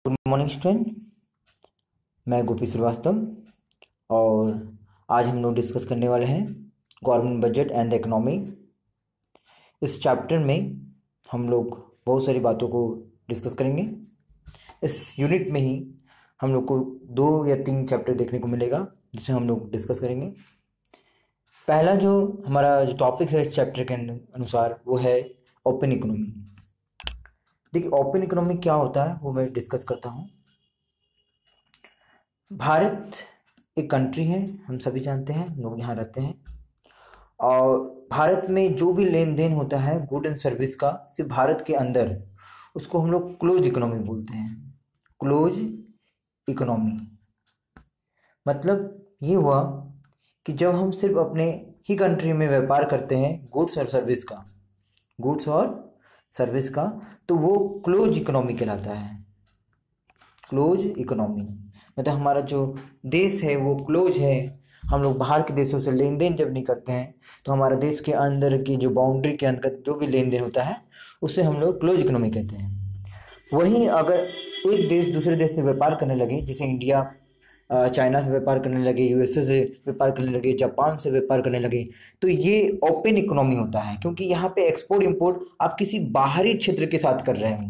Good morning student. मैं गोपी श्रीवास्तव और आज हम लोग डिस्कस करने वाले हैं government budget and the economy. इस चैप्टर में हम लोग बहुत सारी बातों को डिस्कस करेंगे। इस यूनिट में ही हम लोग को 2 या 3 चैप्टर देखने को मिलेगा जिसे हम लोग डिस्कस करेंगे। पहला जो हमारा जो टॉपिक है इस चैप्टर के अनुसार वो है ओपन इकोनॉमी। देखिए, ओपन इकोनॉमी क्या होता है वो मैं डिस्कस करता हूँ। भारत एक कंट्री है, हम सभी जानते हैं, लोग यहाँ रहते हैं। और भारत में जो भी लेन देन होता है गुड एंड सर्विस का, सिर्फ भारत के अंदर, उसको हम लोग क्लोज इकोनॉमी बोलते हैं। क्लोज इकोनॉमी मतलब ये हुआ कि जब हम सिर्फ अपने ही कंट्री में व्यापार करते हैं गुड्स और सर्विस का, तो वो क्लोज इकोनॉमी कहलाता है। क्लोज इकोनॉमी मतलब हमारा जो देश है वो क्लोज है। हम लोग बाहर के देशों से लेन देन जब नहीं करते हैं तो हमारा देश के अंदर की जो बाउंड्री के अंतर्गत जो भी लेन देन होता है उसे हम लोग क्लोज इकोनॉमी कहते हैं। वहीं अगर एक देश दूसरे देश से व्यापार करने लगे, जैसे इंडिया चाइना से व्यापार करने लगे, यूएसए से व्यापार करने लगे, जापान से व्यापार करने लगे, तो ये ओपन इकोनॉमी होता है, क्योंकि यहाँ पे एक्सपोर्ट इंपोर्ट आप किसी बाहरी क्षेत्र के साथ कर रहे हो।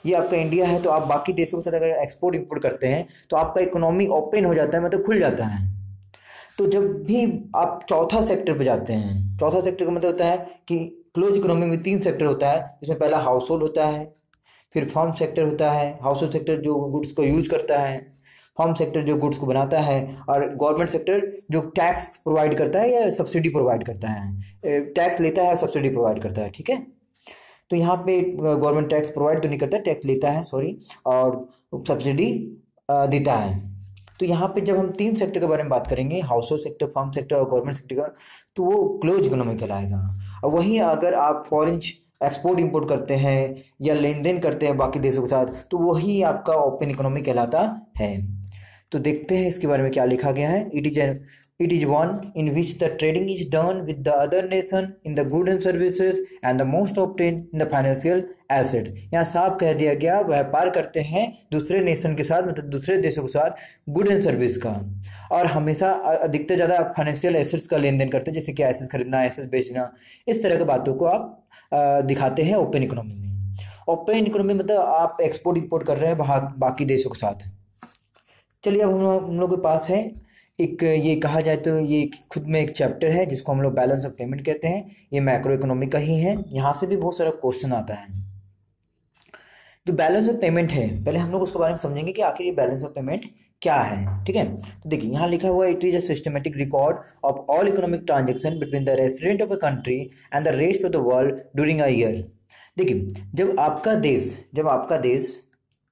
ये आपका इंडिया है तो आप बाकी देशों के साथ अगर एक्सपोर्ट इंपोर्ट करते हैं तो आपका इकोनॉमी ओपन हो जाता है, मतलब खुल जाता है। तो जब भी आप चौथा सेक्टर पे जाते हैं, चौथा सेक्टर का मतलब होता है कि क्लोज इकोनॉमी में 3 सेक्टर होता है, जिसमें पहला हाउस होल्ड होता है, फिर फार्म सेक्टर होता है, हाउस होल्ड सेक्टर जो गुड्स को यूज करता है, फार्म सेक्टर जो गुड्स को बनाता है, और गवर्नमेंट सेक्टर जो टैक्स प्रोवाइड करता है या सब्सिडी प्रोवाइड करता है, टैक्स लेता है और सब्सिडी प्रोवाइड करता है। ठीक है, तो यहाँ पे गवर्नमेंट टैक्स प्रोवाइड तो नहीं करता, टैक्स लेता है सॉरी, और सब्सिडी देता है। तो यहाँ पे जब हम 3 सेक्टर के बारे में बात करेंगे, household sector, farm sector और गवर्नमेंट सेक्टर का, तो वो क्लोज इकोनॉमी कहलाएगा। और वहीं अगर आप फॉरेन एक्सपोर्ट इंपोर्ट करते हैं या लेन देन करते हैं बाकी देशों के साथ, तो वही आपका ओपन इकोनॉमी कहलाता है। तो देखते हैं इसके बारे में क्या लिखा गया है। It is one in which the trading is done with the other nation in the goods and services and the most often in the financial asset। यहाँ साफ कह दिया गया, व्यापार करते हैं दूसरे नेशन के साथ, मतलब दूसरे देशों के साथ गुड एंड सर्विस का, और हमेशा अधिकतर ज़्यादा फाइनेंशियल एसेट्स का लेन देन करते हैं, जैसे कि एसेट्स खरीदना, एसेट्स बेचना, इस तरह की बातों को आप दिखाते हैं ओपन इकोनॉमी में। ओपन इकोनॉमी मतलब आप एक्सपोर्ट इंपोर्ट कर रहे हैं बाकी देशों के साथ। चलिए, अब हम लोग के पास है एक, ये कहा जाए तो ये खुद में एक चैप्टर है जिसको हम लोग बैलेंस ऑफ पेमेंट कहते हैं। ये मैक्रो इकोनॉमी का ही है, यहाँ से भी बहुत सारा क्वेश्चन आता है। जो बैलेंस ऑफ पेमेंट है, पहले हम लोग उसके बारे में समझेंगे कि आखिर ये बैलेंस ऑफ पेमेंट क्या है। ठीक है, तो देखिए यहाँ लिखा हुआ है, it is a systematic record of all economic transaction between the resident of a country and the rest of the world during a year. देखिए, जब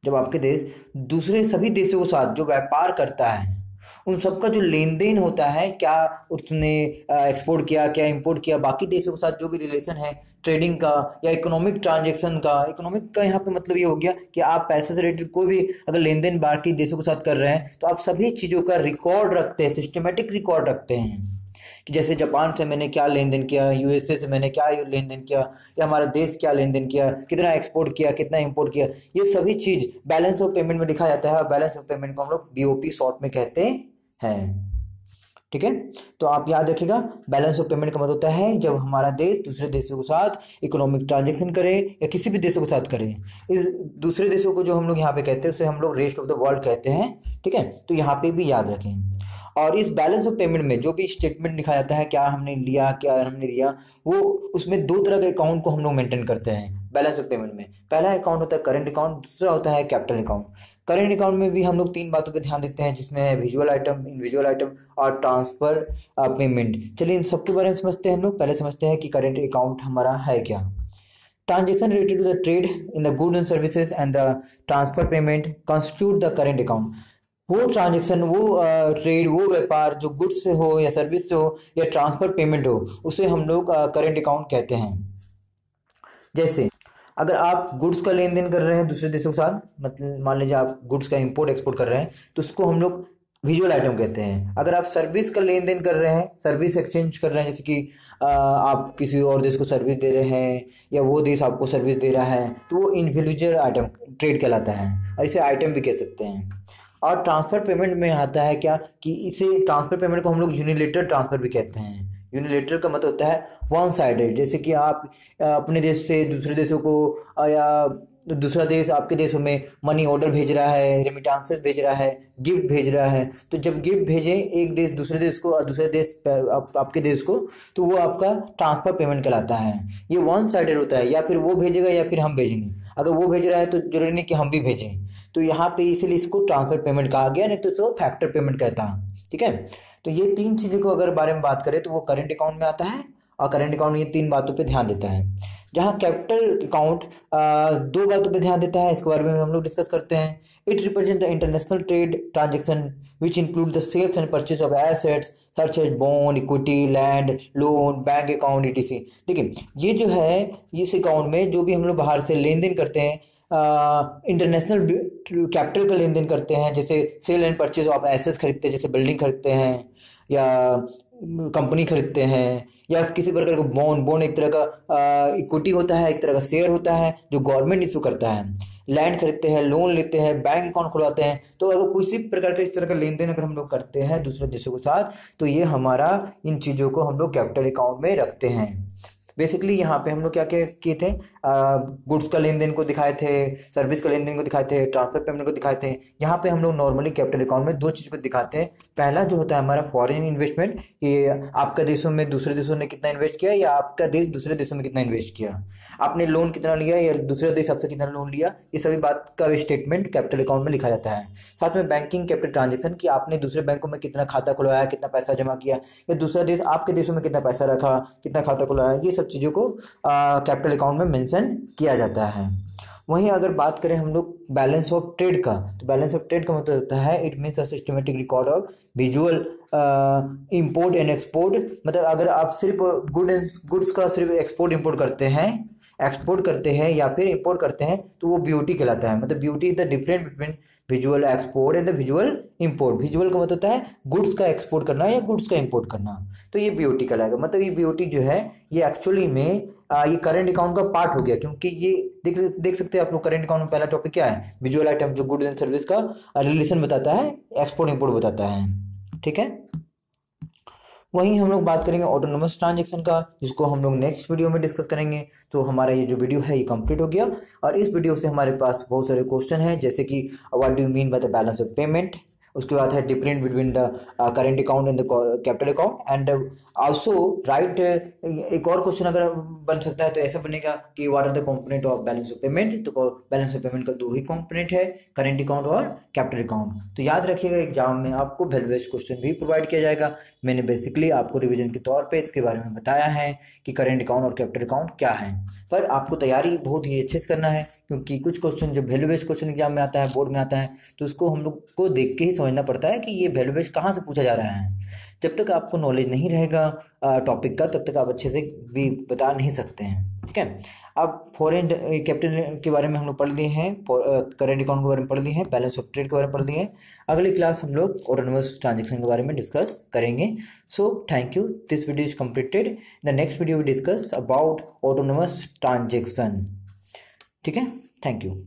आपके देश दूसरे सभी देशों के साथ जो व्यापार करता है, उन सबका जो लेन देन होता है, क्या उसने एक्सपोर्ट किया, क्या इंपोर्ट किया, बाकी देशों के साथ जो भी रिलेशन है ट्रेडिंग का या इकोनॉमिक ट्रांजैक्शन का। इकोनॉमिक का यहाँ पे मतलब ये हो गया कि आप पैसे से रिलेटेड कोई भी अगर लेन देन बाकी देशों के साथ कर रहे हैं तो आप सभी चीज़ों का रिकॉर्ड रखते हैं, सिस्टमेटिक रिकॉर्ड रखते हैं कि जैसे जापान से मैंने क्या लेन देन किया, यूएसए से मैंने क्या लेन देन किया, या हमारा देश क्या लेन देन किया, कितना एक्सपोर्ट किया, कितना इंपोर्ट किया, ये सभी चीज़ बैलेंस ऑफ पेमेंट में लिखा जाता है। और बैलेंस ऑफ पेमेंट को हम लोग बीओपी शॉर्ट में कहते हैं। ठीक है, तो आप याद रखिएगा, बैलेंस ऑफ पेमेंट का मतलब होता है जब हमारा देश दूसरे देशों के साथ इकोनॉमिक ट्रांजैक्शन करे या किसी भी देशों के साथ करे, इस दूसरे देशों को जो हम लोग यहाँ पे कहते हैं उसे हम लोग रेस्ट ऑफ द वर्ल्ड कहते हैं। ठीक है, तो यहाँ पे भी याद रखें। और इस बैलेंस ऑफ पेमेंट में जो भी स्टेटमेंट लिखा जाता है, क्या हमने लिया क्या हमने दिया, वो उसमें 2 तरह के अकाउंट को हम लोग मेंटेन करते हैं बैलेंस ऑफ पेमेंट में। पहला अकाउंट होता है करंट अकाउंट, दूसरा होता है कैपिटल अकाउंट। करंट अकाउंट में भी हम लोग 3 बातों पे ध्यान देते हैं, जिसमें है विजुअल आइटम, इनविजुअल आइटम और ट्रांसफर पेमेंट। चलिए इन सबके बारे में समझते हैं हम लोग। पहले समझते हैं कि करंट अकाउंट हमारा है क्या। Transaction related to the trade in the goods and services and the transfer payment constitute the current account. वो ट्रांजेक्शन, वो ट्रेड, वो व्यापार जो गुड्स से हो या सर्विस से हो या ट्रांसफर पेमेंट हो, उसे हम लोग करंट अकाउंट कहते हैं। जैसे अगर आप गुड्स का लेन देन कर रहे हैं दूसरे देशों के साथ, मतलब मान लीजिए आप गुड्स का इंपोर्ट एक्सपोर्ट कर रहे हैं, तो उसको हम लोग विजुअल आइटम कहते हैं। अगर आप सर्विस का लेन देन कर रहे हैं, सर्विस एक्सचेंज कर रहे हैं, जैसे कि आप किसी और देश को सर्विस दे रहे हैं या वो देश आपको सर्विस दे रहा है, तो वो इंडिविजुअल आइटम ट्रेड कहलाता है, और इसे आइटम भी कह सकते हैं। और ट्रांसफ़र पेमेंट में आता है क्या कि इसे ट्रांसफ़र पेमेंट को हम लोग यूनिलेटरल ट्रांसफ़र भी कहते हैं। यूनिलेटरल का मतलब होता है वन साइडेड, जैसे कि आप अपने देश से दूसरे देशों को या दूसरा देश आपके देशों में मनी ऑर्डर भेज रहा है, रेमिटांसेस भेज रहा है, गिफ्ट भेज रहा है। तो जब गिफ्ट भेजें एक देश दूसरे देश को और दूसरे देश आपके देश को, तो वो आपका ट्रांसफ़र पेमेंट कहलाता है। ये वन साइडेड होता है, या फिर वो भेजेगा या फिर हम भेजेंगे। अगर वो भेज रहा है तो जरूरी नहीं कि हम भी भेजें, तो यहाँ पे इसीलिए इसको ट्रांसफ़र पेमेंट कहा गया, नहीं तो इसको फैक्टर पेमेंट कहता है। ठीक है, तो ये तीन चीज़ों को अगर बारे में बात करें तो वो करेंट अकाउंट में आता है, और करेंट अकाउंट ये तीन बातों पे ध्यान देता है। जहाँ कैपिटल अकाउंट दो बातों पे ध्यान देता है, इसके बारे में हम लोग डिस्कस करते हैं। It represent the international trade transaction which include the sales and purchase of assets such as bond, equity, land, loan, bank account, etc। देखिए, ये जो है इस अकाउंट में जो भी हम लोग बाहर से लेन देन करते हैं, इंटरनेशनल कैपिटल का लेन देन करते हैं, जैसे sale and purchase of assets खरीदते हैं, जैसे बिल्डिंग खरीदते हैं या कंपनी खरीदते हैं, या किसी प्रकार का बॉन्ड एक तरह का इक्विटी होता है, एक तरह का शेयर होता है जो गवर्नमेंट इशू करता है। लैंड खरीदते हैं, लोन लेते हैं, बैंक अकाउंट खुलवाते हैं। तो अगर किसी प्रकार का इस तरह का लेन देन अगर हम लोग करते हैं दूसरे देशों के साथ, तो ये हमारा इन चीज़ों को हम लोग कैपिटल अकाउंट में रखते हैं। बेसिकली यहाँ पे हम लोग क्या क्या किए थे, गुड्स का लेन देन को दिखाए थे, सर्विस का लेन देन को दिखाए थे, ट्रांसफर पेमेंट को दिखाए थे। यहाँ पे हम लोग नॉर्मली कैपिटल अकाउंट में दो चीज़ को दिखाते हैं। पहला जो होता है हमारा फॉरेन इन्वेस्टमेंट, ये आपका देशों में दूसरे देशों ने कितना इन्वेस्ट किया या आपका देश दूसरे देशों में कितना इन्वेस्ट किया, आपने लोन कितना लिया या दूसरे देश आपसे कितना लोन लिया, ये सभी बात का स्टेटमेंट कैपिटल अकाउंट में लिखा जाता है। साथ में बैंकिंग कैपिटल ट्रांजेक्शन, कि आपने दूसरे बैंकों में कितना खाता खुलवाया, कितना पैसा जमा किया, या दूसरा देश आपके देशों में कितना पैसा रखा, कितना खाता खुलवाया, ये सब चीज़ों को कैपिटल अकाउंट में मेंशन किया जाता है। वहीं अगर बात करें हम लोग बैलेंस ऑफ ट्रेड का, तो बैलेंस ऑफ ट्रेड का मतलब होता है it means a systematic record of visual import and export. मतलब अगर आप सिर्फ गुड्स का सिर्फ एक्सपोर्ट करते हैं या फिर इंपोर्ट करते हैं, तो वो बीओटी कहलाता है। मतलब BOT is the difference between visual export and the visual import. Visual का मतलब होता है गुड्स का एक्सपोर्ट करना या गुड्स का इंपोर्ट करना, तो ये बीओटी कहलाएगा। मतलब ये बीओटी जो है ये एक्चुअली में ये करंट अकाउंट का पार्ट हो गया, क्योंकि ये देख सकते हैं आप लोग, करंट अकाउंट में पहला टॉपिक क्या है, विजुअल आइटम, जो गुड्स एंड सर्विस का रिलेशन बताता है, एक्सपोर्ट इंपोर्ट बताता है। ठीक है, वहीं हम लोग बात करेंगे ऑटोनोमस ट्रांजैक्शन का, जिसको हम लोग नेक्स्ट वीडियो में डिस्कस करेंगे। तो हमारा ये जो वीडियो है ये कंप्लीट हो गया, और इस वीडियो से हमारे पास बहुत सारे क्वेश्चन हैं, जैसे कि what do you mean by the balance of payment, उसके बाद है different between the current account and the capital account, and also right. एक और क्वेश्चन अगर बन सकता है तो ऐसा बनेगा कि what are the component of balance of payment. तो बैलेंस ऑफ पेमेंट का दो ही कंपोनेंट है, करेंट अकाउंट और कैपिटल अकाउंट। तो याद रखिएगा, एग्जाम में आपको वैल्यू बेस्ड क्वेश्चन भी प्रोवाइड किया जाएगा। मैंने बेसिकली आपको रिवीजन के तौर पे इसके बारे में बताया है कि करेंट अकाउंट और कैपिटल अकाउंट क्या है, पर आपको तैयारी बहुत ही अच्छे से करना है, क्योंकि कुछ क्वेश्चन जो वैल्यू बेस्ड क्वेश्चन एग्जाम में आता है, बोर्ड में आता है, तो उसको हम लोग को देख के ही समझना पड़ता है कि ये वैल्यू बेस्ड कहाँ से पूछा जा रहा है। जब तक आपको नॉलेज नहीं रहेगा टॉपिक का, तब तक आप अच्छे से भी बता नहीं सकते हैं। ठीक है, अब फॉरेन कैपिटल के बारे में हम लोग पढ़ लिए हैं, करेंट अकाउंट के बारे में पढ़ लिए हैं, बैलेंस ऑफ ट्रेड के बारे में पढ़ लिए हैं। अगली क्लास हम लोग ऑटोनोमस ट्रांजैक्शन के बारे में डिस्कस करेंगे। So thank you, this video is completed. The next video we discuss about autonomous transaction. ठीक है, थैंक यू।